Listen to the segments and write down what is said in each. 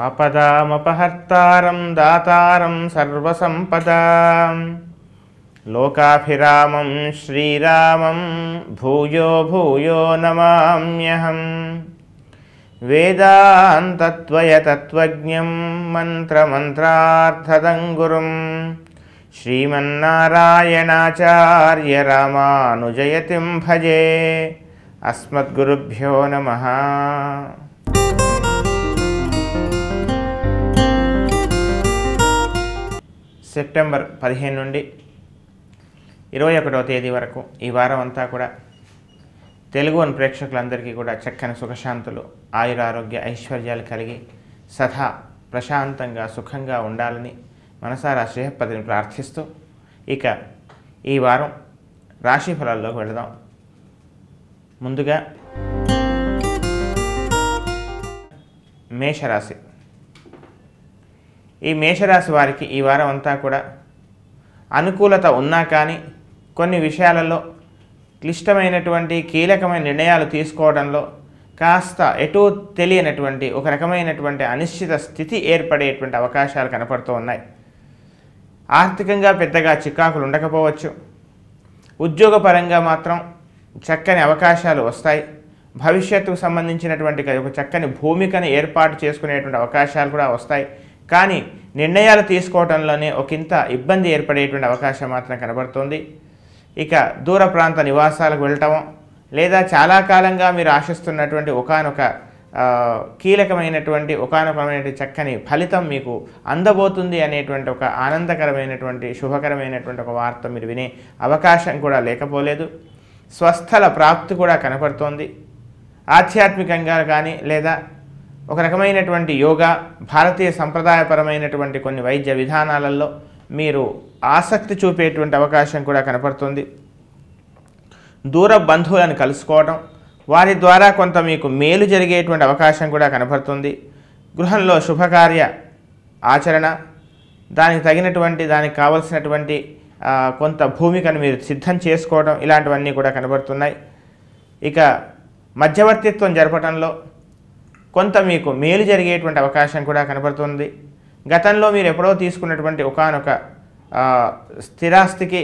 ఆపదామపహర్తారం దాతారం సర్వసంపదాం లోకాభిరామం శ్రీరామం భూయో భూయో నమామ్యహం. వేదాంతత్వయతత్వజ్ఞం మంత్రమంత్రార్థదం గురుం శ్రీమన్నారాయణాచార్య రామానుజయతిం భజే. అస్మద్గురుభ్యో నమః. సెప్టెంబర్ 15 నుండి 21వ తేదీ వరకు ఈ వారం అంతా కూడా తెలుగు అని ప్రేక్షకులందరికీ కూడా చక్కని సుఖశాంతులు, ఆయురారోగ్య ఐశ్వర్యాలు కలిగి సదా ప్రశాంతంగా సుఖంగా ఉండాలని మనసారా శ్రీహపతిని ప్రార్థిస్తూ ఇక ఈ వారం రాశి ఫలాల్లోకి వెళదాం. ముందుగా మేషరాశి. ఈ మేషరాశి వారికి ఈ వారం అంతా కూడా అనుకూలత ఉన్నా కానీ కొన్ని విషయాలలో క్లిష్టమైనటువంటి కీలకమైన నిర్ణయాలు తీసుకోవడంలో కాస్త ఎటూ తెలియనటువంటి ఒక రకమైనటువంటి అనిశ్చిత స్థితి ఏర్పడేటువంటి అవకాశాలు కనపడుతూ ఉన్నాయి. ఆర్థికంగా పెద్దగా చికాకులు ఉండకపోవచ్చు. ఉద్యోగపరంగా మాత్రం చక్కని అవకాశాలు వస్తాయి. భవిష్యత్తుకు సంబంధించినటువంటి ఒక చక్కని భూమికను ఏర్పాటు చేసుకునేటువంటి అవకాశాలు కూడా వస్తాయి. కానీ నిర్ణయాలు తీసుకోవడంలోనే ఒకంత ఇబ్బంది ఏర్పడేటువంటి అవకాశం మాత్రం కనబడుతుంది. ఇక దూర ప్రాంత నివాసాలకు వెళ్ళటమో లేదా చాలా కాలంగా మీరు ఆశిస్తున్నటువంటి ఒకానొక కీలకమైనటువంటి ఒకానొకమైనటువంటి చక్కని ఫలితం మీకు అందబోతుంది అనేటువంటి ఒక ఆనందకరమైనటువంటి శుభకరమైనటువంటి ఒక వార్త మీరు వినే అవకాశం కూడా లేకపోలేదు. స్వస్థల ప్రాప్తి కూడా కనపడుతోంది. ఆధ్యాత్మికంగా కానీ లేదా ఒక రకమైనటువంటి యోగా, భారతీయ సంప్రదాయపరమైనటువంటి కొన్ని వైద్య విధానాలలో మీరు ఆసక్తి చూపేటువంటి అవకాశం కూడా కనపడుతుంది. దూర బంధువులను కలుసుకోవడం, వారి ద్వారా కొంత మీకు మేలు జరిగేటువంటి అవకాశం కూడా కనపడుతుంది. గృహంలో శుభకార్య ఆచరణ, దానికి తగినటువంటి దానికి కావలసినటువంటి కొంత భూమికను మీరు సిద్ధం చేసుకోవడం, ఇలాంటివన్నీ కూడా కనబడుతున్నాయి. ఇక మధ్యవర్తిత్వం జరపడంలో కొంత మీకు మేలు జరిగేటువంటి అవకాశం కూడా కనబడుతుంది. గతంలో మీరు ఎప్పుడో తీసుకున్నటువంటి ఒకానొక స్థిరాస్తికి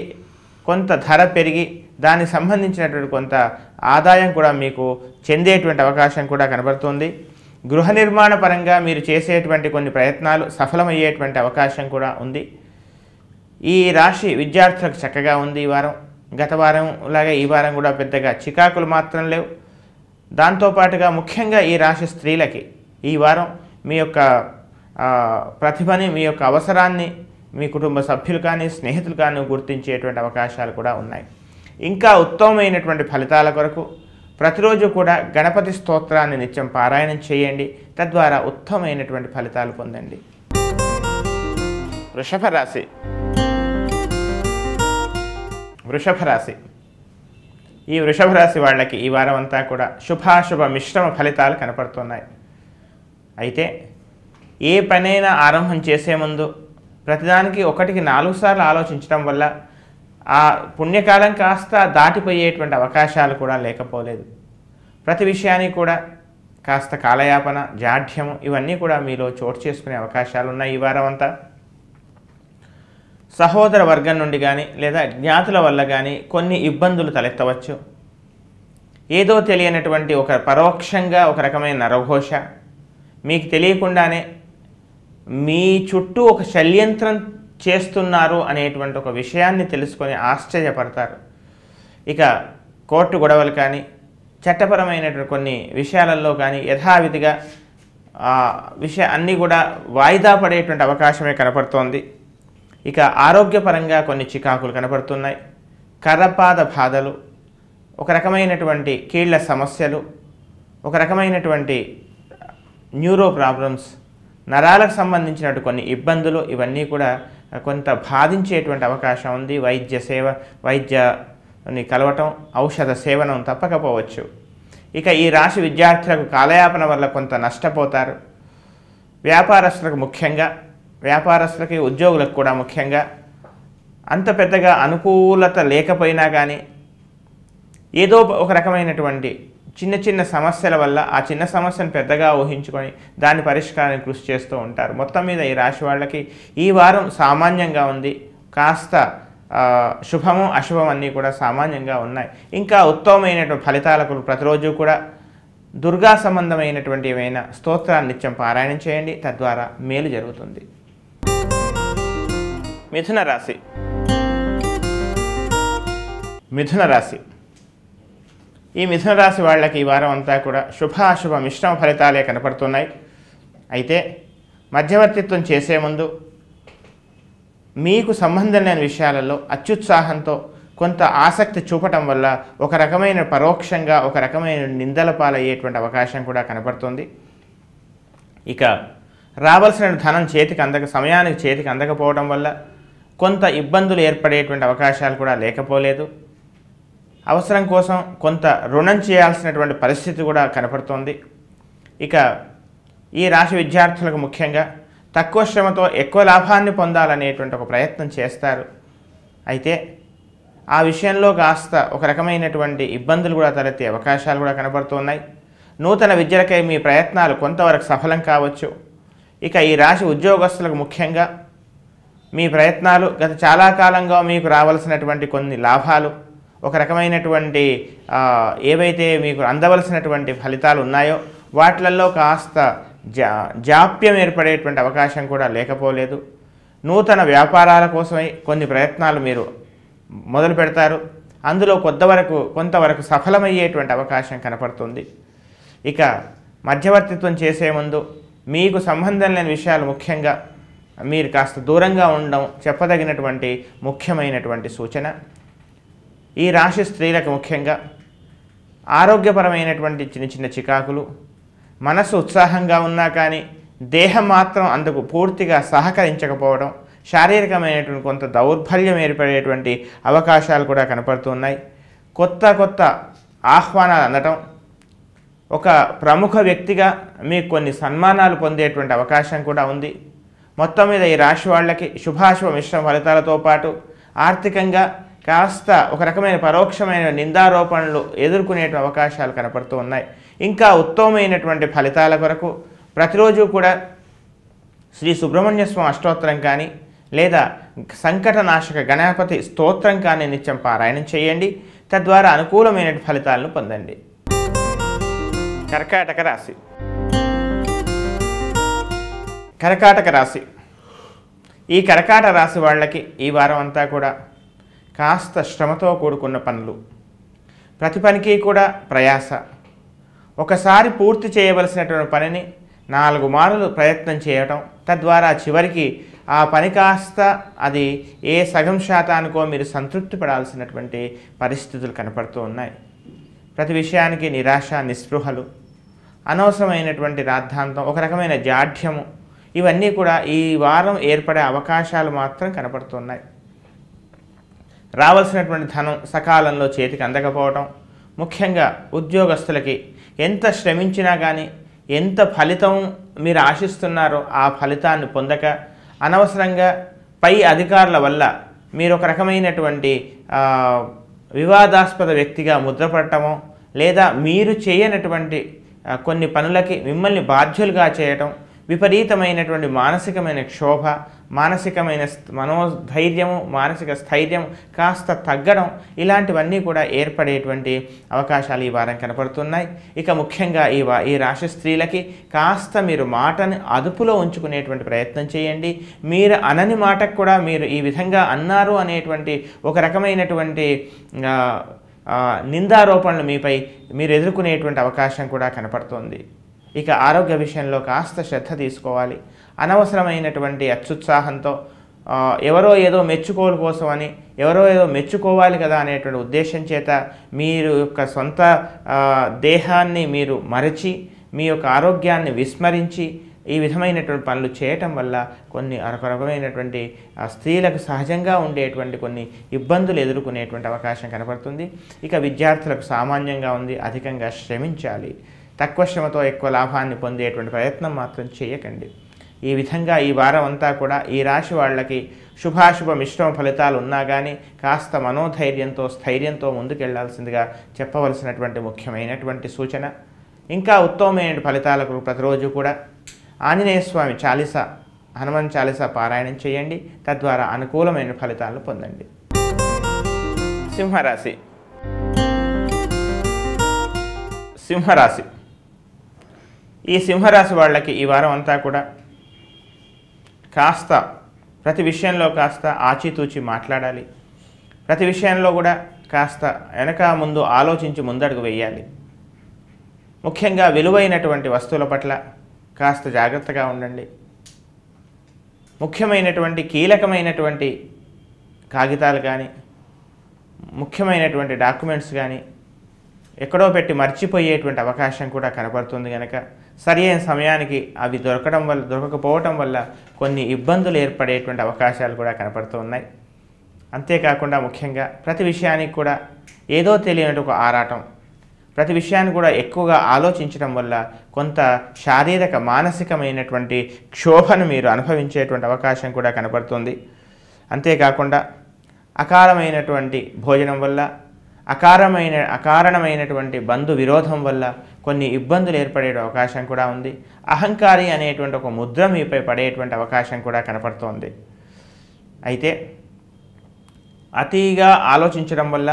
కొంత ధర పెరిగి దానికి సంబంధించినటువంటి కొంత ఆదాయం కూడా మీకు చెందేటువంటి అవకాశం కూడా కనబడుతుంది. గృహ నిర్మాణ పరంగా మీరు చేసేటువంటి కొన్ని ప్రయత్నాలు సఫలమయ్యేటువంటి అవకాశం కూడా ఉంది. ఈ రాశి విద్యార్థులకు చక్కగా ఉంది ఈ వారం. గత వారం లాగా ఈ వారం కూడా పెద్దగా చికాకులు మాత్రం లేవు. దాంతోపాటుగా ముఖ్యంగా ఈ రాశి స్త్రీలకి ఈ వారం మీ యొక్క ప్రతిభని, మీ యొక్క అవసరాన్ని మీ కుటుంబ సభ్యులు కానీ స్నేహితులు కానీ గుర్తించేటువంటి అవకాశాలు కూడా ఉన్నాయి. ఇంకా ఉత్తమమైనటువంటి ఫలితాల కొరకు ప్రతిరోజు కూడా గణపతి స్తోత్రాన్ని నిత్యం పారాయణం చేయండి. తద్వారా ఉత్తమమైనటువంటి ఫలితాలు పొందండి. వృషభ రాశి. వృషభ రాశి. ఈ వృషభ రాశి వాళ్ళకి ఈ వారం అంతా కూడా శుభాశుభ మిశ్రమ ఫలితాలు కనపడుతున్నాయి. అయితే ఏ పనైనా ఆరంభం చేసే ముందు ప్రతిదానికి 1కి 4 సార్లు ఆలోచించడం వల్ల ఆ పుణ్యకాలం కాస్త దాటిపోయేటువంటి అవకాశాలు కూడా లేకపోలేదు. ప్రతి విషయానికి కూడా కాస్త కాలయాపన, జాఢ్యము ఇవన్నీ కూడా మీలో చోటు చేసుకునే అవకాశాలు ఉన్నాయి ఈ వారం అంతా. సహోదర వర్గం నుండి కానీ లేదా జ్ఞాతుల వల్ల కానీ కొన్ని ఇబ్బందులు తలెత్తవచ్చు. ఏదో తెలియనటువంటి ఒక పరోక్షంగా ఒక రకమైన నరఘోష మీకు తెలియకుండానే మీ చుట్టూ ఒక షడ్యంత్రం చేస్తున్నారు అనేటువంటి ఒక విషయాన్ని తెలుసుకొని ఆశ్చర్యపడతారు. ఇక కోర్టు గొడవలు కానీ చట్టపరమైనటువంటి కొన్ని విషయాలలో కానీ యథావిధిగా అన్నీ కూడా వాయిదా పడేటువంటి అవకాశమే కనపడుతోంది. ఇక ఆరోగ్యపరంగా కొన్ని చికాకులు కనపడుతున్నాయి. కర్రపాద బాధలు, ఒక రకమైనటువంటి కీళ్ల సమస్యలు, ఒక రకమైనటువంటి న్యూరో ప్రాబ్లమ్స్, నరాలకు సంబంధించినటువంటి కొన్ని ఇబ్బందులు ఇవన్నీ కూడా కొంత బాధించేటువంటి అవకాశం ఉంది. వైద్యని కలవటం, ఔషధ సేవనం తప్పకపోవచ్చు. ఇక ఈ రాశి విద్యార్థులకు కాలయాపన వల్ల కొంత నష్టపోతారు. వ్యాపారస్తులకు ముఖ్యంగా, వ్యాపారస్తులకి ఉద్యోగులకు కూడా ముఖ్యంగా అంత పెద్దగా అనుకూలత లేకపోయినా కానీ ఏదో ఒక రకమైనటువంటి చిన్న చిన్న సమస్యల వల్ల ఆ చిన్న సమస్యను పెద్దగా ఊహించుకొని దాని పరిష్కారానికి కృషి చేస్తూ ఉంటారు. మొత్తం మీద ఈ రాశి వాళ్ళకి ఈ వారం సామాన్యంగా ఉంది. కాస్త శుభము అశుభం అన్నీ కూడా సామాన్యంగా ఉన్నాయి. ఇంకా ఉత్తమమైనటువంటి ఫలితాలకు ప్రతిరోజు కూడా దుర్గా సంబంధమైనటువంటి ఏమైనా స్తోత్రాన్ని నిత్యం పారాయణం చేయండి. తద్వారా మేలు జరుగుతుంది. మిథున రాశి. మిథున రాశి ఈ మిథున రాశి వాళ్ళకి ఈ వారం అంతా కూడా శుభాశుభ మిశ్రమ ఫలితాలే కనపడుతున్నాయి. అయితే మధ్యవర్తిత్వం చేసే ముందు మీకు సంబంధం లేని విషయాలలో అత్యుత్సాహంతో కొంత ఆసక్తి చూపటం వల్ల ఒక రకమైన పరోక్షంగా ఒక రకమైన నిందల పాలయ్యేటువంటి అవకాశం కూడా కనపడుతుంది. ఇక రావాల్సిన ధనం సమయానికి చేతికి అందకపోవడం వల్ల కొంత ఇబ్బందులు ఏర్పడేటువంటి అవకాశాలు కూడా లేకపోలేదు. అవసరం కోసం కొంత రుణం చేయాల్సినటువంటి పరిస్థితి కూడా కనపడుతోంది. ఇక ఈ రాశి విద్యార్థులకు ముఖ్యంగా తక్కువ శ్రమతో ఎక్కువ లాభాన్ని పొందాలనేటువంటి ఒక ప్రయత్నం చేస్తారు. అయితే ఆ విషయంలో కాస్త ఒక రకమైనటువంటి ఇబ్బందులు కూడా తలెత్తే అవకాశాలు కూడా కనపడుతున్నాయి. నూతన విద్యలకై మీ ప్రయత్నాలు కొంతవరకు సఫలం కావచ్చు. ఇక ఈ రాశి ఉద్యోగస్తులకు ముఖ్యంగా మీ ప్రయత్నాలు గత చాలా కాలంగా మీకు రావాల్సినటువంటి కొన్ని లాభాలు ఒక రకమైనటువంటి ఏవైతే మీకు అందవలసినటువంటి ఫలితాలు ఉన్నాయో వాటిలలో కాస్త జాప్యం ఏర్పడేటువంటి అవకాశం కూడా లేకపోలేదు. నూతన వ్యాపారాల కోసమై కొన్ని ప్రయత్నాలు మీరు మొదలు పెడతారు. అందులో కొంతవరకు సఫలమయ్యేటువంటి అవకాశం కనపడుతుంది. ఇక మధ్యవర్తిత్వం చేసే ముందు మీకు సంబంధం లేని విషయాలు ముఖ్యంగా మీరు కాస్త దూరంగా ఉండడం చెప్పదగినటువంటి ముఖ్యమైనటువంటి సూచన. ఈ రాశి స్త్రీలకు ముఖ్యంగా ఆరోగ్యపరమైనటువంటి చిన్న చిన్న చికాకులు, మనసు ఉత్సాహంగా ఉన్నా కానీ దేహం మాత్రం అందుకు పూర్తిగా సహకరించకపోవడం, శారీరకమైనటువంటి కొంత దౌర్బల్యం ఏర్పడేటువంటి అవకాశాలు కూడా కనపడుతున్నాయి. కొత్త ఆహ్వానాలు అందటం, ఒక ప్రముఖ వ్యక్తిగా మీకు కొన్ని సన్మానాలు పొందేటువంటి అవకాశం కూడా ఉంది. మొత్తం మీద ఈ రాశి వాళ్ళకి శుభాశుభ మిశ్రమ ఫలితాలతో పాటు ఆర్థికంగా కాస్త ఒక రకమైన పరోక్షమైన నిందారోపణలు ఎదుర్కొనే అవకాశాలు కనపడుతూ ఉన్నాయి. ఇంకా ఉత్తమమైనటువంటి ఫలితాల కొరకు ప్రతిరోజు కూడా శ్రీ సుబ్రహ్మణ్య స్వామి అష్టోత్తరం కానీ లేదా సంకటనాశక గణపతి స్తోత్రం కానీ నిత్యం పారాయణం చేయండి. తద్వారా అనుకూలమైన ఫలితాలను పొందండి. కర్కాటక రాశి. కర్కాటక రాశి ఈ కర్కాటక రాశి వాళ్ళకి ఈ వారం అంతా కూడా కాస్త శ్రమతో కూడుకున్న పనులు, ప్రతి పనికి కూడా ప్రయాస. ఒకసారి పూర్తి చేయవలసినటువంటి పనిని 4 మార్లు ప్రయత్నం చేయటం, తద్వారా చివరికి ఆ పని కాస్త అది ఏ సగం శాతానికో మీరు సంతృప్తి పడాల్సినటువంటి పరిస్థితులు కనపడుతూ ఉన్నాయి. ప్రతి విషయానికి నిరాశ, నిస్పృహలు, అనవసరమైనటువంటి రాద్ధాంతం, ఒక రకమైన జాఢ్యము, ఇవన్నీ కూడా ఈ వారం ఏర్పడే అవకాశాలు మాత్రం కనపడుతున్నాయి. రావాల్సినటువంటి ధనం సకాలంలో చేతికి అందకపోవటం, ముఖ్యంగా ఉద్యోగస్తులకి ఎంత శ్రమించినా కానీ ఎంత ఫలితం మీరు ఆశిస్తున్నారో ఆ ఫలితాన్ని పొందక అనవసరంగా పై అధికారుల వల్ల మీరు ఒక రకమైనటువంటి వివాదాస్పద వ్యక్తిగా ముద్రపడటమో లేదా మీరు చేయనటువంటి కొన్ని పనులకి మిమ్మల్ని బాధ్యులుగా చేయటం, విపరీతమైనటువంటి మానసికమైన క్షోభ, మానసికమైన మనోధైర్యము, మానసిక స్థైర్యం కాస్త తగ్గడం, ఇలాంటివన్నీ కూడా ఏర్పడేటువంటి అవకాశాలు ఈ వారం కనపడుతున్నాయి. ఇక ముఖ్యంగా ఈ రాశి స్త్రీలకి కాస్త మీరు మాటని అదుపులో ఉంచుకునేటువంటి ప్రయత్నం చేయండి. మీరు అనని మాటకు కూడా మీరు ఈ విధంగా అన్నారు అనేటువంటి ఒక రకమైనటువంటి నిందారోపణలు మీపై మీరు ఎదుర్కొనేటువంటి అవకాశం కూడా కనపడుతోంది. ఇక ఆరోగ్య విషయంలో కాస్త శ్రద్ధ తీసుకోవాలి. అనవసరమైనటువంటి అత్యుత్సాహంతో ఎవరో ఏదో మెచ్చుకోలు కోసమని, ఎవరో ఏదో మెచ్చుకోవాలి కదా అనేటువంటి ఉద్దేశం చేత మీరు యొక్క సొంత దేహాన్ని మీరు మరచి మీ యొక్క ఆరోగ్యాన్ని విస్మరించి ఈ విధమైనటువంటి పనులు చేయటం వల్ల కొన్ని రకమైనటువంటి స్త్రీలకు సహజంగా ఉండేటువంటి కొన్ని ఇబ్బందులు ఎదుర్కొనేటువంటి అవకాశం కనపడుతుంది. ఇక విద్యార్థులకు సామాన్యంగా ఉంది. అధికంగా శ్రమించాలి. తక్కువ శ్రమతో ఎక్కువ లాభాన్ని పొందేటువంటి ప్రయత్నం మాత్రం చేయకండి. ఈ విధంగా ఈ వారం అంతా కూడా ఈ రాశి వాళ్ళకి శుభాశుభ మిశ్రమ ఫలితాలు ఉన్నా కానీ కాస్త మనోధైర్యంతో స్థైర్యంతో ముందుకెళ్లాల్సిందిగా చెప్పవలసినటువంటి ముఖ్యమైనటువంటి సూచన. ఇంకా ఉత్తమమైన ఫలితాలకు ప్రతిరోజు కూడా ఆంజనేయ స్వామి చాలీస, హనుమాన్ చాలీస పారాయణం చేయండి. తద్వారా అనుకూలమైన ఫలితాలను పొందండి. సింహరాశి. సింహరాశి ఈ సింహరాశి వాళ్ళకి ఈ వారం అంతా కూడా కాస్త ప్రతి విషయంలో కాస్త ఆచితూచి మాట్లాడాలి. ప్రతి విషయంలో కూడా కాస్త వెనక ముందు ఆలోచించి ముందడుగు వేయాలి. ముఖ్యంగా విలువైనటువంటి వస్తువుల పట్ల కాస్త జాగ్రత్తగా ఉండండి. ముఖ్యమైనటువంటి కీలకమైనటువంటి కాగితాలు కానీ ముఖ్యమైనటువంటి డాక్యుమెంట్స్ కానీ ఎక్కడో పెట్టి మర్చిపోయేటువంటి అవకాశం కూడా కనపడుతుంది. కనుక సరి అయిన సమయానికి అవి దొరకకపోవటం వల్ల కొన్ని ఇబ్బందులు ఏర్పడేటువంటి అవకాశాలు కూడా కనపడుతూ ఉన్నాయి. అంతేకాకుండా ముఖ్యంగా ప్రతి విషయానికి కూడా ఏదో తెలియనట్టు ఒక ఆరాటం, ప్రతి విషయాన్ని కూడా ఎక్కువగా ఆలోచించడం వల్ల కొంత శారీరక మానసికమైనటువంటి క్షోభను మీరు అనుభవించేటువంటి అవకాశం కూడా కనపడుతుంది. అంతేకాకుండా అకారమైనటువంటి భోజనం వల్ల అకారణమైనటువంటి బంధు విరోధం వల్ల కొన్ని ఇబ్బందులు ఏర్పడే అవకాశం కూడా ఉంది. అహంకారి అనేటువంటి ఒక ముద్ర మీపై పడేటువంటి అవకాశం కూడా కనపడుతోంది. అయితే అతిగా ఆలోచించడం వల్ల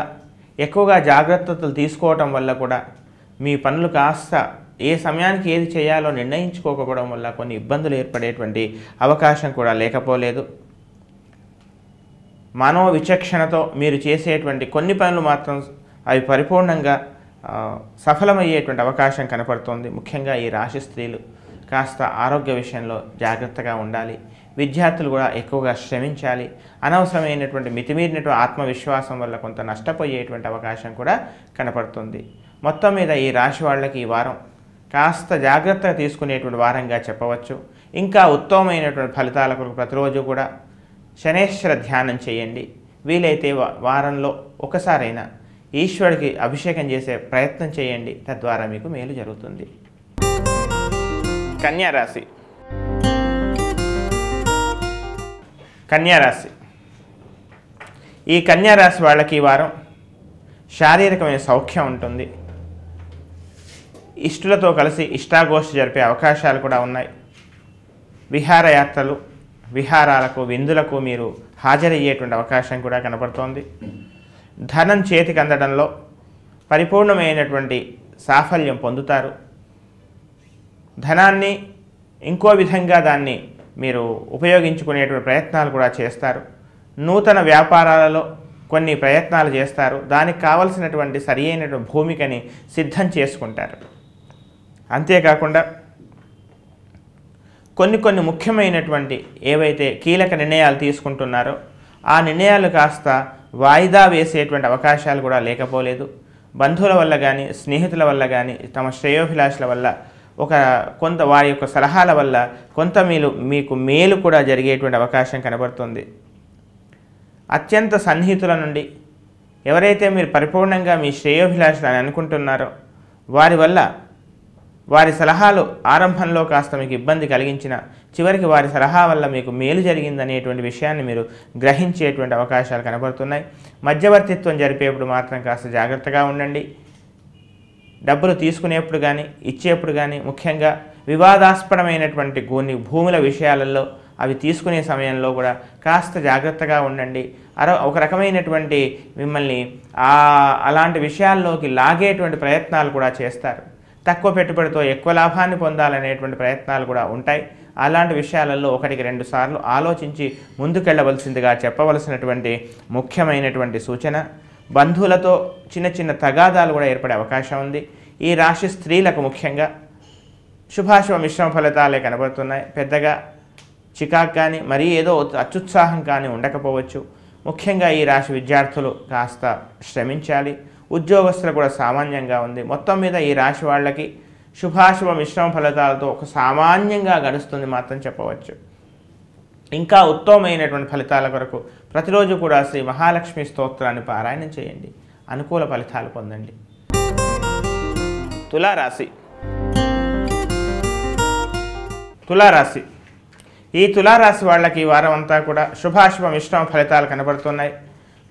ఎక్కువగా జాగ్రత్తలు తీసుకోవటం వల్ల కూడా మీ పనులు కాస్త ఏ సమయానికి ఏది చేయాలో నిర్ణయించుకోకపోవడం వల్ల కొన్ని ఇబ్బందులు ఏర్పడేటువంటి అవకాశం కూడా లేకపోలేదు. మానవ విచక్షణతో మీరు చేసేటువంటి కొన్ని పనులు మాత్రం అవి పరిపూర్ణంగా సఫలమయ్యేటువంటి అవకాశం కనపడుతోంది. ముఖ్యంగా ఈ రాశి స్త్రీలు కాస్త ఆరోగ్య విషయంలో జాగ్రత్తగా ఉండాలి. విద్యార్థులు కూడా ఎక్కువగా శ్రమించాలి. అనవసరమైనటువంటి మితిమీరినటువంటి ఆత్మవిశ్వాసం వల్ల కొంత నష్టపోయేటువంటి అవకాశం కూడా కనపడుతుంది. మొత్తం మీద ఈ రాశి వాళ్ళకి ఈ వారం కాస్త జాగ్రత్తగా తీసుకునేటువంటి వారంగా చెప్పవచ్చు. ఇంకా ఉత్తమమైనటువంటి ఫలితాల కొరకు ప్రతిరోజు కూడా శనేశ్వర ధ్యానం చేయండి. వీలైతే వారంలో ఒకసారైనా ఈశ్వరుడికి అభిషేకం చేసే ప్రయత్నం చేయండి. తద్వారా మీకు మేలు జరుగుతుంది. కన్యారాశి. కన్యారాశి ఈ కన్యారాశి వాళ్ళకి ఈ వారం శారీరకమైన సౌఖ్యం ఉంటుంది. ఇష్టులతో కలిసి ఇష్టాగోష్ఠి జరిపే అవకాశాలు కూడా ఉన్నాయి. విహారయాత్రలు, విహారాలకు, విందులకు మీరు హాజరయ్యేటువంటి అవకాశం కూడా కనపడుతోంది. ధనం చేతికి అందడంలో పరిపూర్ణమైనటువంటి సాఫల్యం పొందుతారు. ధనాన్ని ఇంకో విధంగా దాన్ని మీరు ఉపయోగించుకునేటువంటి ప్రయత్నాలు కూడా చేస్తారు. నూతన వ్యాపారాలలో కొన్ని ప్రయత్నాలు చేస్తారు. దానికి కావలసినటువంటి సరి అయినటువంటి భూమికని సిద్ధం చేసుకుంటారు. అంతేకాకుండా కొన్ని ముఖ్యమైనటువంటి ఏవైతే కీలక నిర్ణయాలు తీసుకుంటున్నారో ఆ నిర్ణయాలు కాస్త వాయిదా వేసేటువంటి అవకాశాలు కూడా లేకపోలేదు. బంధువుల వల్ల కానీ స్నేహితుల వల్ల కానీ తమ శ్రేయోభిలాషుల వల్ల కొంత వారి యొక్క సలహాల వల్ల కొంత మీకు మేలు కూడా జరిగేటువంటి అవకాశం కనబడుతుంది. అత్యంత సన్నిహితుల నుండి ఎవరైతే మీరు పరిపూర్ణంగా మీ శ్రేయోభిలాషులు అని అనుకుంటున్నారో వారి సలహాలు ఆరంభంలో కాస్త మీకు ఇబ్బంది కలిగించిన చివరికి వారి సలహా వల్ల మీకు మేలు జరిగిందనేటువంటి విషయాన్ని మీరు గ్రహించేటువంటి అవకాశాలు కనబడుతున్నాయి. మధ్యవర్తిత్వం జరిపేప్పుడు మాత్రం కాస్త జాగ్రత్తగా ఉండండి. డబ్బులు తీసుకునేప్పుడు కానీ ఇచ్చేప్పుడు కానీ ముఖ్యంగా వివాదాస్పదమైనటువంటి కొన్ని భూముల విషయాలలో అవి తీసుకునే సమయంలో కూడా కాస్త జాగ్రత్తగా ఉండండి. ఒక రకమైనటువంటి మిమ్మల్ని అలాంటి విషయాల్లోకి లాగేటువంటి ప్రయత్నాలు కూడా చేస్తారు. తక్కువ పెట్టుబడితో ఎక్కువ లాభాన్ని పొందాలనేటువంటి ప్రయత్నాలు కూడా ఉంటాయి. అలాంటి విషయాలలో 1-2 సార్లు ఆలోచించి ముందుకెళ్ళవలసిందిగా చెప్పవలసినటువంటి ముఖ్యమైనటువంటి సూచన. బంధువులతో చిన్న తగాదాలు కూడా ఏర్పడే అవకాశం ఉంది. ఈ రాశి స్త్రీలకు ముఖ్యంగా శుభాశుభ మిశ్రమ ఫలితాలే కనబడుతున్నాయి. పెద్దగా చికాకు కానీ మరీ ఏదో అత్యుత్సాహం కానీ ఉండకపోవచ్చు. ముఖ్యంగా ఈ రాశి విద్యార్థులు కాస్త శ్రమించాలి. ఉద్యోగస్తులు కూడా సామాన్యంగా ఉంది. మొత్తం మీద ఈ రాశి వాళ్ళకి శుభాశుభ మిశ్రమ ఫలితాలతో ఒక సామాన్యంగా గడుస్తుంది మాత్రం చెప్పవచ్చు. ఇంకా ఉత్తమమైనటువంటి ఫలితాల కొరకు ప్రతిరోజు కూడా శ్రీ మహాలక్ష్మి స్తోత్రాన్ని పారాయణం చేయండి. అనుకూల ఫలితాలు పొందండి. తులారాశి. ఈ తులారాశి వాళ్ళకి ఈ వారం అంతా కూడా శుభాశుభ మిశ్రమ ఫలితాలు కనబడుతున్నాయి.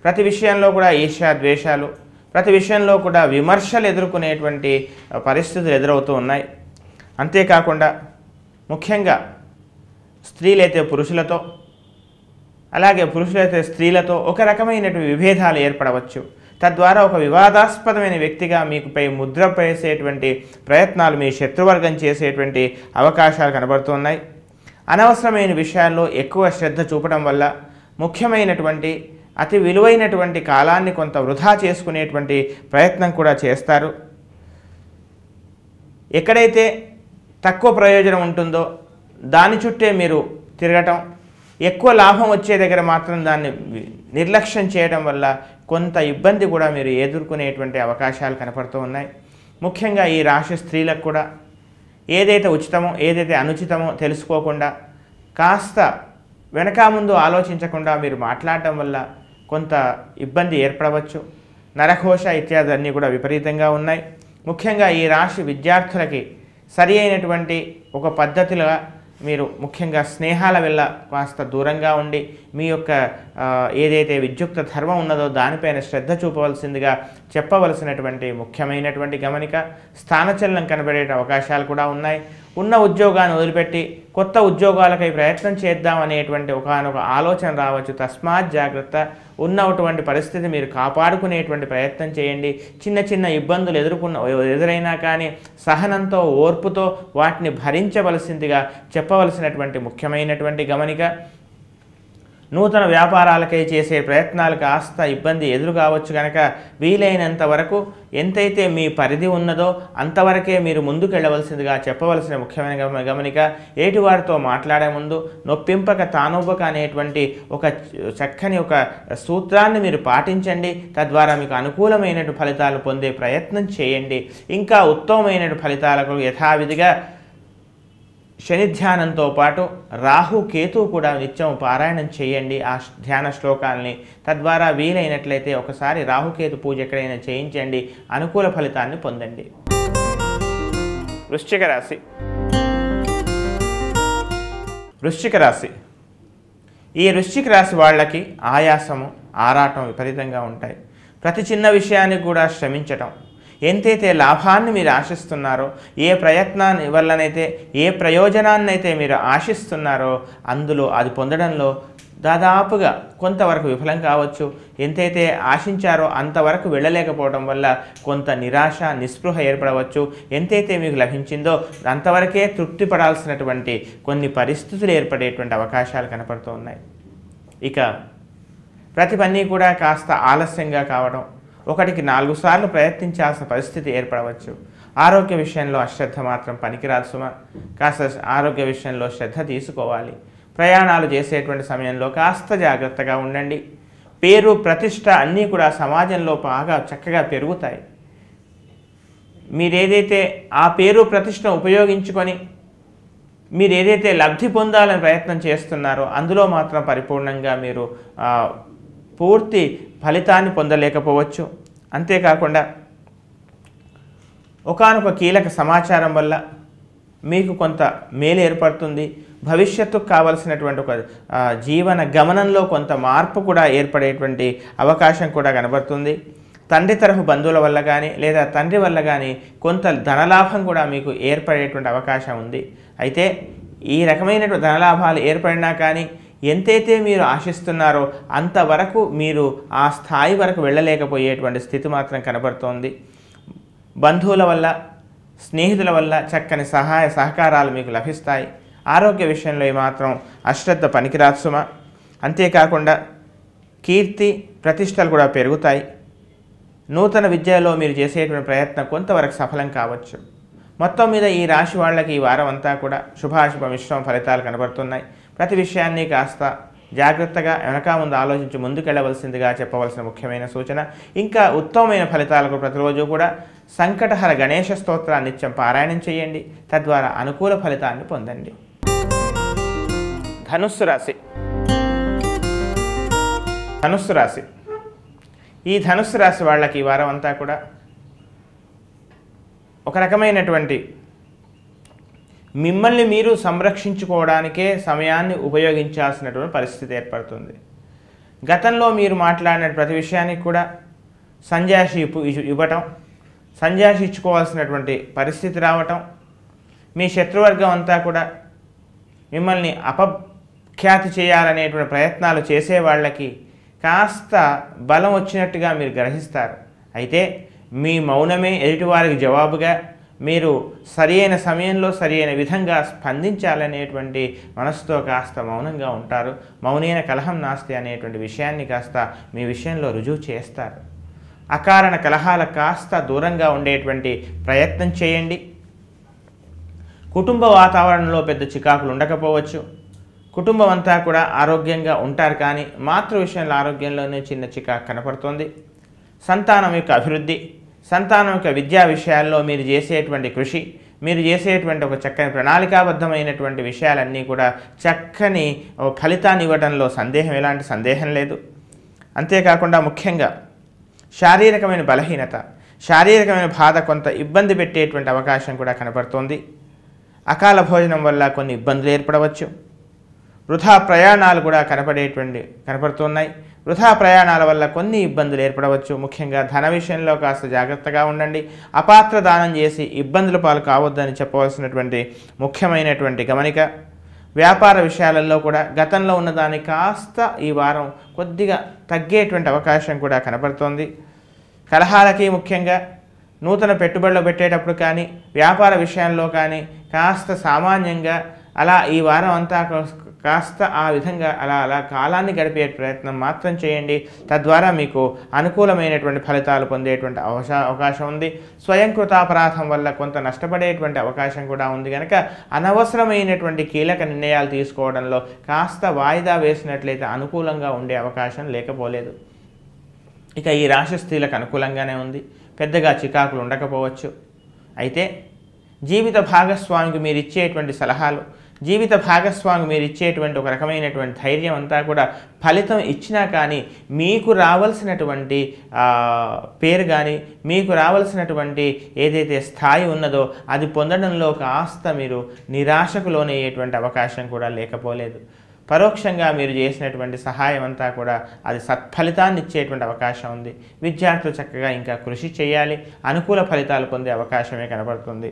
ప్రతి విషయంలో కూడా ఈర్ష్య ద్వేషాలు, ప్రతి విషయంలో కూడా విమర్శలు ఎదుర్కొనేటువంటి పరిస్థితులు ఎదురవుతూ ఉన్నాయి. అంతేకాకుండా ముఖ్యంగా స్త్రీలైతే పురుషులతో, అలాగే పురుషులైతే స్త్రీలతో ఒక రకమైనటువంటి విభేదాలు ఏర్పడవచ్చు. తద్వారా ఒక వివాదాస్పదమైన వ్యక్తిగా మీకుపై ముద్ర వేసేటువంటి ప్రయత్నాలు మీ శత్రువర్గం చేసేటువంటి అవకాశాలు కనబడుతున్నాయి. అనవసరమైన విషయాల్లో ఎక్కువ శ్రద్ధ చూపడం వల్ల ముఖ్యమైనటువంటి అతి విలువైనటువంటి కాలాన్ని కొంత వృధా చేసుకునేటువంటి ప్రయత్నం కూడా చేస్తారు. ఎక్కడైతే తక్కువ ప్రయోజనం ఉంటుందో దాని చుట్టే మీరు తిరగటం, ఎక్కువ లాభం వచ్చే దగ్గర మాత్రం దాన్ని నిర్లక్ష్యం చేయడం వల్ల కొంత ఇబ్బంది కూడా మీరు ఎదుర్కొనేటువంటి అవకాశాలు కనపడుతూ ఉన్నాయి. ముఖ్యంగా ఈ రాశి స్త్రీలకు కూడా ఏదైతే ఉచితమో ఏదైతే అనుచితమో తెలుసుకోకుండా కాస్త వెనక ముందు ఆలోచించకుండా మీరు మాట్లాడటం వల్ల కొంత ఇబ్బంది ఏర్పడవచ్చు. నరఘోష ఇత్యాది అన్నీ కూడా విపరీతంగా ఉన్నాయి. ముఖ్యంగా ఈ రాశి విద్యార్థులకి సరి అయినటువంటి ఒక పద్ధతిగా మీరు ముఖ్యంగా స్నేహాల వల్ల కాస్త దూరంగా ఉండి మీ యొక్క ఏదైతే విద్యుక్త ధర్మం ఉన్నదో దానిపైన శ్రద్ధ చూపవలసిందిగా చెప్పవలసినటువంటి ముఖ్యమైనటువంటి గమనిక. స్థానచలనం కనబడే అవకాశాలు కూడా ఉన్నాయి. ఉన్న ఉద్యోగాన్ని వదిలిపెట్టి కొత్త ఉద్యోగాలకై ప్రయత్నం చేద్దాం అనేటువంటి ఒకనొక ఆలోచన రావచ్చు. తస్మాత్ జాగ్రత్త. ఉన్నటువంటి పరిస్థితి మీరు కాపాడుకునేటువంటి ప్రయత్నం చేయండి. చిన్న చిన్న ఇబ్బందులు ఎదురైనా కానీ సహనంతో ఓర్పుతో వాటిని భరించవలసిందిగా చెప్పవలసినటువంటి ముఖ్యమైనటువంటి గమనిక. నూతన వ్యాపారాలకై చేసే ప్రయత్నాలు కాస్త ఇబ్బంది ఎదురు కావచ్చు కనుక వీలైనంత వరకు ఎంతైతే మీ పరిధి ఉన్నదో అంతవరకే మీరు ముందుకు వెళ్ళవలసిందిగా చెప్పవలసిన ముఖ్యమైన గమనిక. ఏటివారితో మాట్లాడే ముందు నొప్పింపక తానొవ్వక అనేటువంటి ఒక చక్కని ఒక సూత్రాన్ని మీరు పాటించండి. తద్వారా మీకు అనుకూలమైన ఫలితాలు పొందే ప్రయత్నం చేయండి. ఇంకా ఉత్తమమైన ఫలితాలకు యథావిధిగా శని ధ్యానంతో పాటు రాహు కేతు కూడా నిత్యం పారాయణం చేయండి ఆ ధ్యాన శ్లోకాలని. తద్వారా వీలైనట్లయితే ఒకసారి రాహుకేతు పూజ ఎక్కడైనా చేయించండి, అనుకూల ఫలితాన్ని పొందండి. వృశ్చిక రాశి. వృశ్చిక రాశి ఈ వృశ్చిక రాశి వాళ్ళకి ఆయాసము ఆరాటం విపరీతంగా ఉంటాయి. ప్రతి చిన్న విషయానికి కూడా శ్రమించటం, ఎంతైతే లాభాన్ని మీరు ఆశిస్తున్నారో, ఏ ప్రయత్నాన్ని వల్లనైతే ఏ ప్రయోజనాన్నైతే మీరు ఆశిస్తున్నారో అందులో అది పొందడంలో దాదాపుగా కొంతవరకు విఫలం కావచ్చు. ఎంతైతే ఆశించారో అంతవరకు వెళ్ళలేకపోవడం వల్ల కొంత నిరాశ నిస్పృహ ఏర్పడవచ్చు. ఎంతైతే మీకు లభించిందో అంతవరకే తృప్తి పడాల్సినటువంటి కొన్ని పరిస్థితులు ఏర్పడేటువంటి అవకాశాలు కనపడుతూ ఉన్నాయి. ఇక ప్రతి పని కూడా కాస్త ఆలస్యంగా కావడం, ఒకటికి 4 సార్లు ప్రయత్నించాల్సిన పరిస్థితి ఏర్పడవచ్చు. ఆరోగ్య విషయంలో అశ్రద్ధ మాత్రం పనికిరాదు సుమ. కాస్త ఆరోగ్య విషయంలో శ్రద్ధ తీసుకోవాలి. ప్రయాణాలు చేసేటువంటి సమయంలో కాస్త జాగ్రత్తగా ఉండండి. పేరు ప్రతిష్ట అన్నీ కూడా సమాజంలో బాగా చక్కగా పెరుగుతాయి. మీరేదైతే ఆ పేరు ప్రతిష్టను ఉపయోగించుకొని మీరు ఏదైతే లబ్ధి పొందాలని ప్రయత్నం చేస్తున్నారో అందులో మాత్రం పరిపూర్ణంగా మీరు పూర్తి ఫలితాన్ని పొందలేకపోవచ్చు. అంతేకాకుండా ఒకానొక కీలక సమాచారం వల్ల మీకు కొంత మేలు ఏర్పడుతుంది. భవిష్యత్తుకు కావలసినటువంటి ఒక జీవన గమనంలో కొంత మార్పు కూడా ఏర్పడేటువంటి అవకాశం కూడా కనబడుతుంది. తండ్రి తరఫు బంధువుల వల్ల కానీ లేదా తండ్రి వల్ల కానీ కొంత ధనలాభం కూడా మీకు ఏర్పడేటువంటి అవకాశం ఉంది. అయితే ఈ రకమైనటువంటి ధనలాభాలు ఏర్పడినా కానీ ఎంతైతే మీరు ఆశిస్తున్నారో అంతవరకు మీరు ఆ స్థాయి వరకు వెళ్ళలేకపోయేటువంటి స్థితి మాత్రం కనబడుతోంది. బంధువుల వల్ల స్నేహితుల వల్ల చక్కని సహాయ సహకారాలు మీకు లభిస్తాయి. ఆరోగ్య విషయంలో మాత్రం అశ్రద్ధ పనికిరాదు సుమ. అంతేకాకుండా కీర్తి ప్రతిష్టలు కూడా పెరుగుతాయి. నూతన విద్యలో మీరు చేసేటువంటి ప్రయత్నం కొంతవరకు సఫలం కావచ్చు. మొత్తం మీద ఈ రాశి వాళ్ళకి ఈ వారం అంతా కూడా శుభాశుభ మిశ్రమ ఫలితాలు కనబడుతున్నాయి. ప్రతి విషయాన్ని కాస్త జాగ్రత్తగా వెనక ముందు ఆలోచించి ముందుకెళ్ళవలసిందిగా చెప్పవలసిన ముఖ్యమైన సూచన. ఇంకా ఉత్తమమైన ఫలితాలకు ప్రతిరోజు కూడా సంకటహర గణేశ స్తోత్రాన్ని నిత్యం పారాయణం చేయండి. తద్వారా అనుకూల ఫలితాన్ని పొందండి. ధనుస్సు రాశి. ధనుస్సు రాశి ఈ ధనుస్సు రాశి వాళ్ళకి ఈ వారం అంతా కూడా ఒక రకమైనటువంటి మిమ్మల్ని మీరు సంరక్షించుకోవడానికే సమయాన్ని ఉపయోగించాల్సినటువంటి పరిస్థితి ఏర్పడుతుంది. గతంలో మీరు మాట్లాడిన ప్రతి విషయానికి కూడా సంజాషి ఇవ్వటం, సంజాషి ఇచ్చుకోవాల్సినటువంటి పరిస్థితి రావటం, మీ శత్రువర్గం అంతా కూడా మిమ్మల్ని అపఖ్యాతి చేయాలనేటువంటి ప్రయత్నాలు చేసే వాళ్ళకి కాస్త బలం వచ్చినట్టుగా మీరు గ్రహిస్తారు. అయితే మీ మౌనమే ఎదుటివారికి జవాబుగా మీరు సరియైన సమయంలో సరియైన విధంగా స్పందించాలనేటువంటి మనసుతో కాస్త మౌనంగా ఉంటారు. మౌనైన కలహం నాస్తి అనేటువంటి విషయాన్ని కాస్త మీ విషయంలో రుజువు చేస్తారు. అకారణ కలహాలకు కాస్త దూరంగా ఉండేటువంటి ప్రయత్నం చేయండి. కుటుంబ వాతావరణంలో పెద్ద చికాకులు ఉండకపోవచ్చు. కుటుంబం అంతా కూడా ఆరోగ్యంగా ఉంటారు, కానీ మాతృ విషయంలో ఆరోగ్యంలోనే చిన్న చికాకు కనపడుతుంది. సంతానం యొక్క అభివృద్ధి, సంతానం యొక్క విద్యా విషయాల్లో మీరు చేసేటువంటి కృషి, మీరు చేసేటువంటి ఒక చక్కని ప్రణాళికాబద్ధమైనటువంటి విషయాలన్నీ కూడా చక్కని ఫలితాన్ని ఇవ్వడంలో ఎలాంటి సందేహం లేదు. అంతేకాకుండా ముఖ్యంగా శారీరకమైన బలహీనత, శారీరకమైన బాధ కొంత ఇబ్బంది పెట్టేటువంటి అవకాశం కూడా కనపడుతోంది. అకాల భోజనం వల్ల కొన్ని ఇబ్బందులు ఏర్పడవచ్చు. వృధా ప్రయాణాలు కూడా కనపడుతున్నాయి. వృధా ప్రయాణాల వల్ల కొన్ని ఇబ్బందులు ఏర్పడవచ్చు. ముఖ్యంగా ధన విషయంలో కాస్త జాగ్రత్తగా ఉండండి. అపాత్ర దానం చేసి ఇబ్బందుల పాలు కావద్దని చెప్పవలసినటువంటి ముఖ్యమైనటువంటి గమనిక. వ్యాపార విషయాలలో కూడా గతంలో ఉన్నదాన్ని కాస్త ఈ వారం కొద్దిగా తగ్గేటువంటి అవకాశం కూడా కనపడుతోంది. కలహాలకి ముఖ్యంగా నూతన పెట్టుబడులు పెట్టేటప్పుడు కానీ వ్యాపార విషయాల్లో కానీ కాస్త సామాన్యంగా అలా ఈ వారం అంతా కాస్త ఆ విధంగా అలా కాలాన్ని గడిపే ప్రయత్నం మాత్రం చేయండి. తద్వారా మీకు అనుకూలమైనటువంటి ఫలితాలు పొందేటువంటి అవకాశం ఉంది. స్వయంకృతాపరాధం వల్ల కొంత నష్టపడేటువంటి అవకాశం కూడా ఉంది కనుక అనవసరమైనటువంటి కీలక నిర్ణయాలు తీసుకోవడంలో కాస్త వాయిదా వేసినట్లయితే అనుకూలంగా ఉండే అవకాశం లేకపోలేదు. ఇక ఈ రాశి స్త్రీలకు అనుకూలంగానే ఉంది. పెద్దగా చికాకులు ఉండకపోవచ్చు. అయితే జీవిత భాగస్వామికి మీరు ఇచ్చేటువంటి సలహాలు, జీవిత భాగస్వామి మీరు ఇచ్చేటువంటి ఒక రకమైనటువంటి ధైర్యం అంతా కూడా ఫలితం ఇచ్చినా కానీ మీకు రావాల్సినటువంటి పేరు కానీ మీకు రావాల్సినటువంటి ఏదైతే స్థాయి ఉన్నదో అది పొందడంలో కాస్త మీరు నిరాశకు లోనయ్యేటువంటి అవకాశం కూడా లేకపోలేదు. పరోక్షంగా మీరు చేసినటువంటి సహాయం అంతా కూడా అది సత్ఫలితాన్ని ఇచ్చేటువంటి అవకాశం ఉంది. విద్యార్థులు చక్కగా ఇంకా కృషి చేయాలి. అనుకూల ఫలితాలు పొందే అవకాశమే కనబడుతుంది.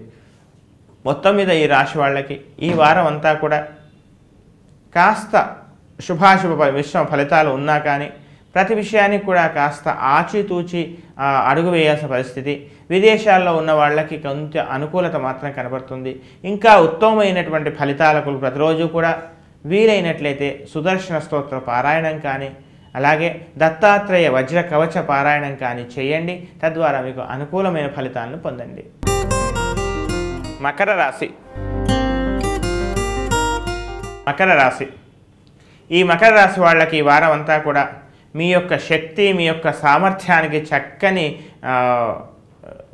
మొత్తం మీద ఈ రాశి వాళ్ళకి ఈ వారం అంతా కూడా కాస్త శుభాశుభ మిశ్రమ ఫలితాలు ఉన్నా కానీ ప్రతి విషయానికి కూడా కాస్త ఆచితూచి అడుగు వేయాల్సిన పరిస్థితి. విదేశాల్లో ఉన్న వాళ్ళకి కొంచెం అనుకూలత మాత్రం కనబడుతుంది. ఇంకా ఉత్తమమైనటువంటి ఫలితాలకు ప్రతిరోజు కూడా వీలైనట్లయితే సుదర్శన స్తోత్ర పారాయణం కానీ అలాగే దత్తాత్రేయ వజ్ర కవచ పారాయణం కానీ చేయండి. తద్వారా మీకు అనుకూలమైన ఫలితాలను పొందండి. మకర రాశి. మకర రాశి ఈ మకర రాశి వాళ్ళకి ఈ వారం అంతా కూడా మీ యొక్క శక్తి, మీ యొక్క సామర్థ్యానికి చక్కని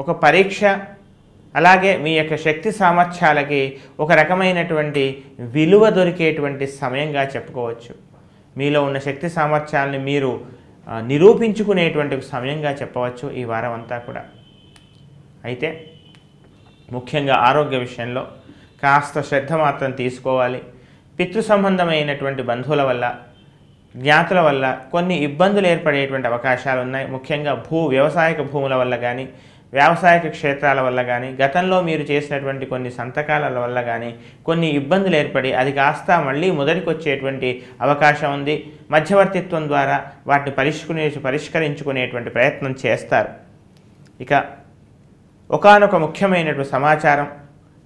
ఒక పరీక్ష, అలాగే మీ యొక్క శక్తి సామర్థ్యాలకి ఒక రకమైనటువంటి విలువ దొరికేటువంటి సమయంగా చెప్పుకోవచ్చు. మీలో ఉన్న శక్తి సామర్థ్యాలని మీరు నిరూపించుకునేటువంటి సమయంగా చెప్పవచ్చు ఈ వారం అంతా కూడా. అయితే ముఖ్యంగా ఆరోగ్య విషయంలో కాస్త శ్రద్ధ మాత్రం తీసుకోవాలి. పితృ సంబంధమైనటువంటి బంధువుల వల్ల, జ్ఞాతుల వల్ల కొన్ని ఇబ్బందులు ఏర్పడేటువంటి అవకాశాలు ఉన్నాయి. ముఖ్యంగా వ్యవసాయక భూముల వల్ల కానీ వ్యావసాయక క్షేత్రాల వల్ల కానీ గతంలో మీరు చేసినటువంటి కొన్ని సంతకాల వల్ల కానీ కొన్ని ఇబ్బందులు ఏర్పడి అది కాస్త మళ్ళీ మొదటికి వచ్చేటువంటి అవకాశం ఉంది. మధ్యవర్తిత్వం ద్వారా వాటిని పరిష్కరించుకునేటువంటి ప్రయత్నం చేస్తారు. ఇక ఒకానొక ముఖ్యమైనటువంటి సమాచారం,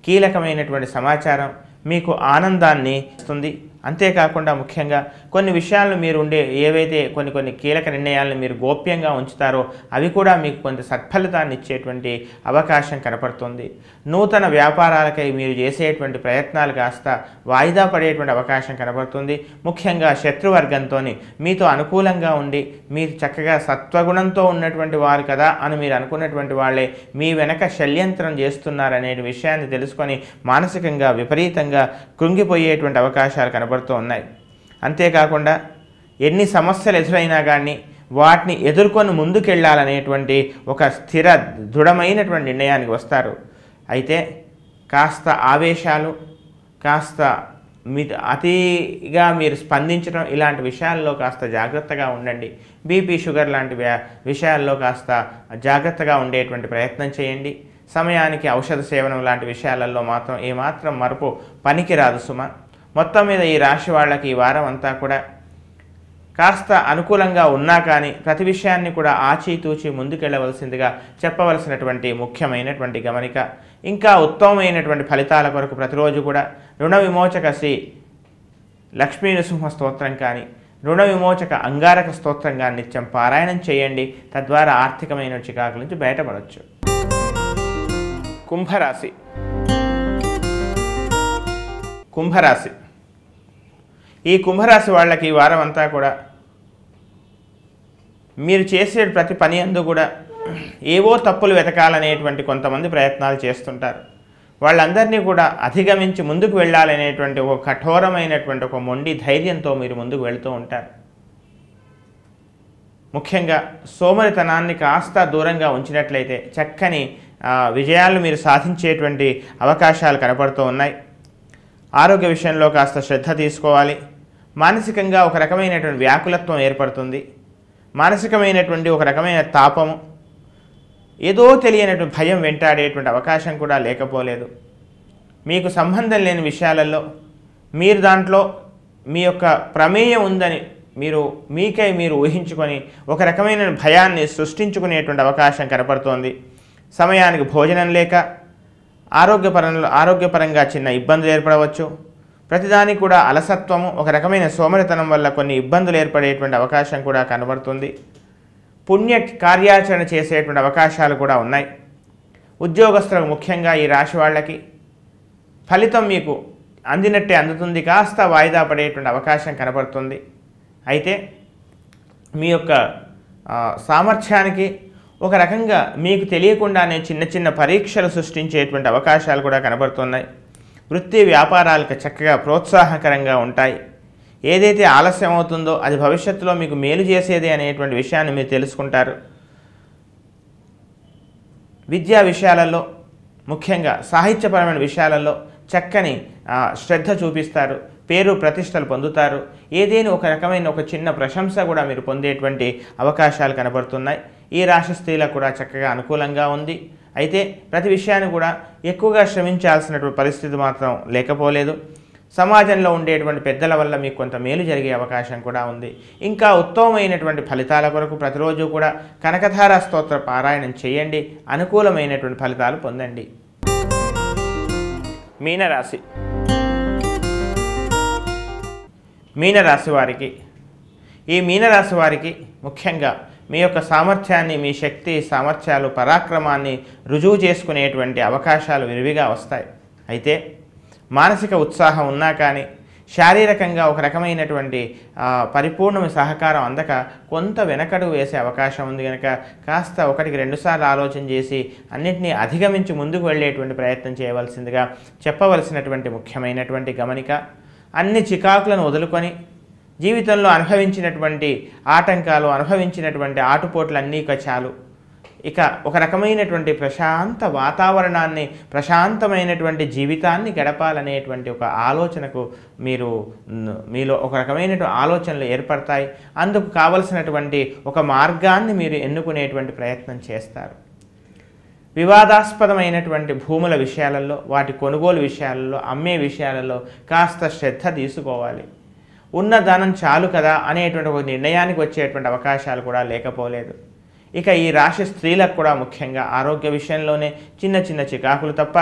కీలకమైనటువంటి సమాచారం మీకు ఆనందాన్ని ఇస్తుంది. అంతేకాకుండా ముఖ్యంగా కొన్ని విషయాలను మీరు ఏవైతే కొన్ని కీలక నిర్ణయాలను మీరు గోప్యంగా ఉంచుతారో అవి కూడా మీకు కొంత సత్ఫలితాన్ని ఇచ్చేటువంటి అవకాశం కనపడుతుంది. నూతన వ్యాపారాలకై మీరు చేసేటువంటి ప్రయత్నాలు కాస్త వాయిదా పడేటువంటి అవకాశం కనబడుతుంది. ముఖ్యంగా శత్రువర్గంతో మీతో అనుకూలంగా ఉండి మీరు చక్కగా సత్వగుణంతో ఉన్నటువంటి వారు కదా అని మీరు అనుకున్నటువంటి వాళ్ళే మీ వెనక షడ్యంత్రం చేస్తున్నారనే విషయాన్ని తెలుసుకొని మానసికంగా విపరీతంగా కృంగిపోయేటువంటి అవకాశాలు కనబడుతూ ఉన్నాయి. అంతేకాకుండా ఎన్ని సమస్యలు ఎదురైనా కానీ వాటిని ఎదుర్కొని ముందుకెళ్ళాలనేటువంటి ఒక దృఢమైనటువంటి నిర్ణయానికి వస్తారు. అయితే కాస్త ఆవేశాలు, కాస్త అతిగా మీరు స్పందించడం, ఇలాంటి విషయాల్లో కాస్త జాగ్రత్తగా ఉండండి. బీపీ, షుగర్ లాంటి విషయాల్లో కాస్త జాగ్రత్తగా ఉండేటువంటి ప్రయత్నం చేయండి. సమయానికి ఔషధ సేవనం లాంటి విషయాలలో మాత్రం ఏమాత్రం మరపు పనికిరాదు సుమ. మొత్తం మీద ఈ రాశి వాళ్ళకి ఈ వారం అంతా కూడా కాస్త అనుకూలంగా ఉన్నా కానీ ప్రతి విషయాన్ని కూడా ఆచితూచి ముందుకెళ్ళవలసిందిగా చెప్పవలసినటువంటి ముఖ్యమైనటువంటి గమనిక. ఇంకా ఉత్తమమైనటువంటి ఫలితాల కొరకు ప్రతిరోజు కూడా రుణ విమోచక శ్రీ లక్ష్మీ నృసింహ స్తోత్రం కానీ, రుణ విమోచక అంగారక స్తోత్రం కానీ నిత్యం పారాయణం చేయండి. తద్వారా ఆర్థికమైన చికాకుల నుంచి బయటపడవచ్చు. కుంభరాశి. కుంభరాశి ఈ కుంభరాశి వాళ్ళకి ఈ వారం అంతా కూడా మీరు చేసే ప్రతి పని అందు కూడా ఏవో తప్పులు వెతకాలనేటువంటి కొంతమంది ప్రయత్నాలు చేస్తుంటారు. వాళ్ళందరినీ కూడా అధిగమించి ముందుకు వెళ్ళాలనేటువంటి ఒక కఠోరమైనటువంటి ఒక మొండి ధైర్యంతో మీరు ముందుకు వెళుతూ ఉంటారు. ముఖ్యంగా సోమరితనాన్ని కాస్త దూరంగా ఉంచినట్లయితే చక్కని విజయాలు మీరు సాధించేటువంటి అవకాశాలు కనపడుతూ ఉన్నాయి. ఆరోగ్య విషయంలో కాస్త శ్రద్ధ తీసుకోవాలి. మానసికంగా ఒక రకమైనటువంటి వ్యాకులత్వం ఏర్పడుతుంది. మానసికమైనటువంటి ఒక రకమైన తాపము, ఏదో తెలియనటువంటి భయం వెంటాడేటువంటి అవకాశం కూడా లేకపోలేదు. మీకు సంబంధం లేని విషయాలలో మీరు దాంట్లో మీ యొక్క ప్రమేయం ఉందని మీకై మీరు ఊహించుకొని ఒక రకమైన భయాన్ని సృష్టించుకునేటువంటి అవకాశం కనపడుతోంది. సమయానికి భోజనం లేక ఆరోగ్యపరంగా చిన్న ఇబ్బందులు ఏర్పడవచ్చు. ప్రతిదానికి కూడా అలసత్వము, ఒక రకమైన సోమరితనం వల్ల కొన్ని ఇబ్బందులు ఏర్పడేటువంటి అవకాశం కూడా కనబడుతుంది. పుణ్య కార్యాచరణ చేసేటువంటి అవకాశాలు కూడా ఉన్నాయి. ఉద్యోగస్తులకు ముఖ్యంగా ఈ రాశి వాళ్ళకి ఫలితం మీకు అందినట్టే అందుతుంది, కాస్త వాయిదా పడేటువంటి అవకాశం కనబడుతుంది. అయితే మీ యొక్క సామర్థ్యానికి ఒక రకంగా మీకు తెలియకుండానే చిన్న చిన్న పరీక్షలు సృష్టించేటువంటి అవకాశాలు కూడా కనబడుతున్నాయి. వృత్తి వ్యాపారాలకు చక్కగా ప్రోత్సాహకరంగా ఉంటాయి. ఏదైతే ఆలస్యం అవుతుందో అది భవిష్యత్తులో మీకు మేలు చేసేది అనేటువంటి విషయాన్ని మీరు తెలుసుకుంటారు. విద్యా విషయాలలో ముఖ్యంగా సాహిత్యపరమైన విషయాలలో చక్కని శ్రద్ధ చూపిస్తారు. పేరు ప్రతిష్టలు పొందుతారు. ఏదైనా ఒక రకమైన ఒక చిన్న ప్రశంస కూడా మీరు పొందేటువంటి అవకాశాలు కనబడుతున్నాయి. ఈ రాశి స్త్రీలకు కూడా చక్కగా అనుకూలంగా ఉంది. అయితే ప్రతి విషయాన్ని కూడా ఎక్కువగా శ్రమించాల్సినటువంటి పరిస్థితి మాత్రం లేకపోలేదు. సమాజంలో ఉండేటువంటి పెద్దల వల్ల మీకు కొంత మేలు జరిగే అవకాశం కూడా ఉంది. ఇంకా ఉత్తమమైనటువంటి ఫలితాల కొరకు ప్రతిరోజు కూడా కనకధార స్తోత్ర పారాయణం చేయండి. అనుకూలమైనటువంటి ఫలితాలు పొందండి. మీనరాశి. మీనరాశి వారికి ఈ మీనరాశి వారికి ముఖ్యంగా మీ యొక్క సామర్థ్యాన్ని, మీ శక్తి సామర్థ్యాలు, పరాక్రమాన్ని రుజువు చేసుకునేటువంటి అవకాశాలు విరివిగా వస్తాయి. అయితే మానసిక ఉత్సాహం ఉన్నా కానీ శారీరకంగా ఒక రకమైనటువంటి పరిపూర్ణ సహకారం అందక కొంత వెనకడుగు వేసే అవకాశం ఉంది. కనుక కాస్త ఒకటికి రెండుసార్లు ఆలోచన చేసి అన్నింటినీ అధిగమించి ముందుకు వెళ్ళేటువంటి ప్రయత్నం చేయవలసిందిగా చెప్పవలసినటువంటి ముఖ్యమైనటువంటి గమనిక. అన్ని చికాకులను వదులుకొని జీవితంలో అనుభవించినటువంటి ఆటంకాలు, అనుభవించినటువంటి ఆటుపోట్లన్నీ చాలు. ఇక ఒక రకమైనటువంటి ప్రశాంత వాతావరణాన్ని, ప్రశాంతమైనటువంటి జీవితాన్ని గడపాలనేటువంటి ఒక ఆలోచనకు మీలో ఒక రకమైనటువంటి ఆలోచనలు ఏర్పడతాయి. అందుకు కావలసినటువంటి ఒక మార్గాన్ని మీరు ఎన్నుకునేటువంటి ప్రయత్నం చేస్తారు. వివాదాస్పదమైనటువంటి భూముల విషయాలలో, వాటి కొనుగోలు విషయాలలో, అమ్మే విషయాలలో కాస్త శ్రద్ధ తీసుకోవాలి. ఉన్న ధనం చాలు కదా అనేటువంటి ఒక నిర్ణయానికి వచ్చేటువంటి అవకాశాలు కూడా లేకపోలేదు. ఇక ఈ రాశి స్త్రీలకు కూడా ముఖ్యంగా ఆరోగ్య విషయంలోనే చిన్న చిన్న చికాకులు తప్ప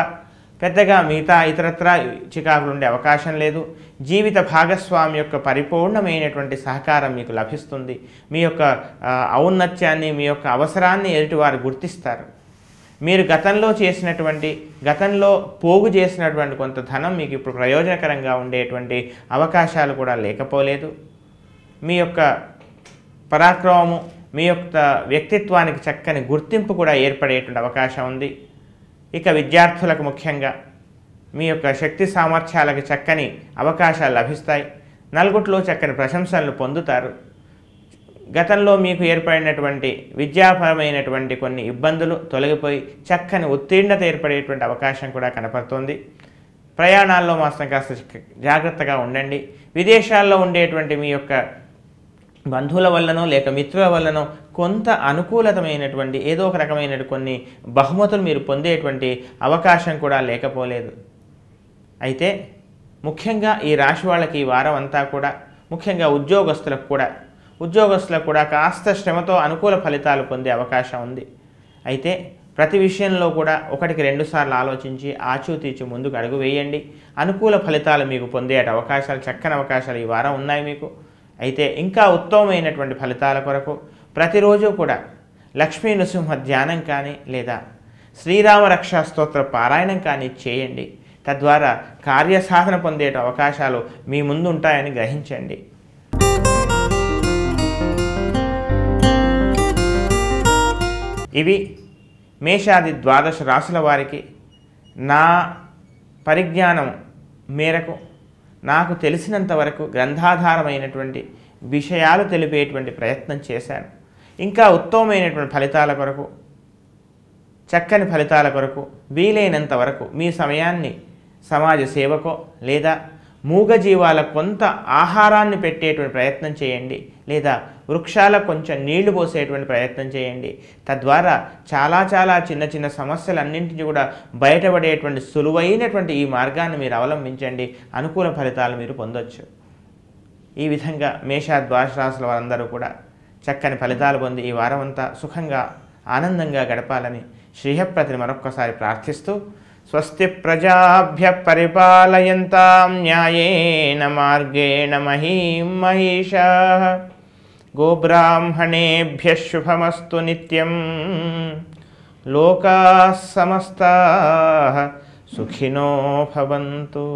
పెద్దగా మిగతా ఇతరత్ర చికాకులు ఉండే అవకాశం లేదు. జీవిత భాగస్వామి యొక్క పరిపూర్ణమైనటువంటి సహకారం మీకు లభిస్తుంది. మీ యొక్క ఔన్నత్యాన్ని, మీ యొక్క అవసరాన్ని ఎదుటివారు గుర్తిస్తారు. మీరు గతంలో పోగు చేసినటువంటి కొంత ధనం మీకు ఇప్పుడు ప్రయోజనకరంగా ఉండేటువంటి అవకాశాలు కూడా లేకపోలేదు. మీ యొక్క పరాక్రమము, మీ యొక్క వ్యక్తిత్వానికి చక్కని గుర్తింపు కూడా ఏర్పడేటువంటి అవకాశం ఉంది. ఇక విద్యార్థులకు ముఖ్యంగా మీ యొక్క శక్తి సామర్థ్యాలకు చక్కని అవకాశాలు లభిస్తాయి. నలుగురిలో చక్కని ప్రశంసలను పొందుతారు. గతంలో మీకు ఏర్పడినటువంటి విద్యాపరమైనటువంటి కొన్ని ఇబ్బందులు తొలగిపోయి చక్కని ఉత్తీర్ణత ఏర్పడేటువంటి అవకాశం కూడా కనపడుతోంది. ప్రయాణాల్లో మాత్రం కాస్త జాగ్రత్తగా ఉండండి. విదేశాల్లో ఉండేటువంటి మీ యొక్క బంధువుల వల్లనో లేక మిత్రుల వల్లనో కొంత అనుకూలతమైనటువంటి ఏదో ఒక రకమైన కొన్ని బహుమతులు మీరు పొందేటువంటి అవకాశం కూడా లేకపోలేదు. అయితే ముఖ్యంగా ఈ రాశి వాళ్ళకి ఈ వారం అంతా కూడా, ముఖ్యంగా ఉద్యోగస్తులకు కూడా కాస్త శ్రమతో అనుకూల ఫలితాలు పొందే అవకాశం ఉంది. అయితే ప్రతి విషయంలో కూడా ఒకటికి 2 సార్లు ఆలోచించి ఆచూతీచి ముందుకు అడుగు వేయండి. అనుకూల ఫలితాలు మీకు పొందే అవకాశాలు, చక్కని అవకాశాలు ఈ వారం ఉన్నాయి మీకు. అయితే ఇంకా ఉత్తమమైనటువంటి ఫలితాల కొరకు ప్రతిరోజు కూడా లక్ష్మీ నృసింహ ధ్యానం కానీ లేదా శ్రీరామ రక్షా స్తోత్ర పారాయణం కానీ చేయండి. తద్వారా కార్యసాధన పొందే అవకాశాలు మీ ముందు ఉంటాయని గ్రహించండి. ఇవి మేషాది 12 రాశుల వారికి నా పరిజ్ఞానం మేరకు నాకు తెలిసినంత వరకు గ్రంథాధారమైనటువంటి విషయాలు తెలిపేటువంటి ప్రయత్నం చేశాను. ఇంకా ఉత్తమమైనటువంటి ఫలితాల కొరకు, చక్కని ఫలితాల కొరకు వీలైనంత వరకు మీ సమయాన్ని సమాజ సేవకో లేదా మూగజీవాలకు కొంత ఆహారాన్ని పెట్టేటువంటి ప్రయత్నం చేయండి, లేదా వృక్షాలకు కొంచెం నీళ్లు పోసేటువంటి ప్రయత్నం చేయండి. తద్వారా చాలా చిన్న చిన్న సమస్యలన్నింటినీ కూడా బయటపడేటువంటి సులువైనటువంటి ఈ మార్గాన్ని మీరు అవలంబించండి. అనుకూల ఫలితాలు మీరు పొందొచ్చు. ఈ విధంగా మేష 12 రాశుల వారందరూ కూడా చక్కని ఫలితాలు పొంది ఈ వారం అంతా సుఖంగా ఆనందంగా గడపాలని శ్రీహప్రతిని మరొక్కసారి ప్రార్థిస్తూ, స్వస్తి ప్రజాభ్య పరిపాలయంతాం న్యాయేన మార్గేణ మహీం మహిషాః గోబ్రాహ్మణేభ్యః శుభమస్తు నిత్యం లోకాః సమస్తాః సుఖినో భవంతు.